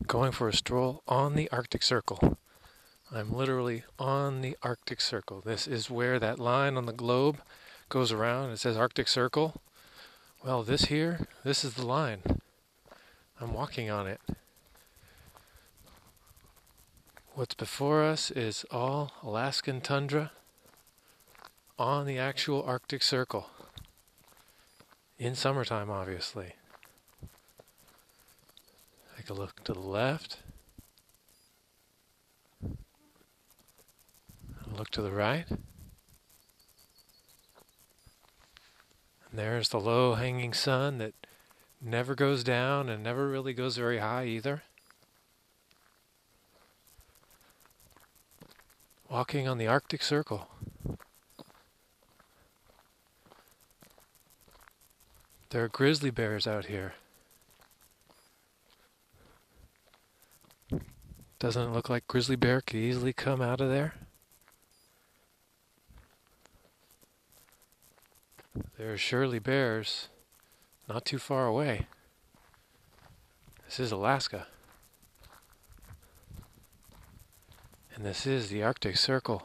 Going for a stroll on the Arctic Circle. I'm literally on the Arctic Circle. This is where that line on the globe goes around. It says Arctic Circle. Well, this is the line. I'm walking on it. What's before us is all Alaskan tundra on the actual Arctic Circle. In summertime, obviously. Take a look to the left. Look to the right. And there's the low-hanging sun that never goes down and never really goes very high either. Walking on the Arctic Circle. There are grizzly bears out here. Doesn't it look like grizzly bear could easily come out of there? There are surely bears not too far away. This is Alaska. And this is the Arctic Circle.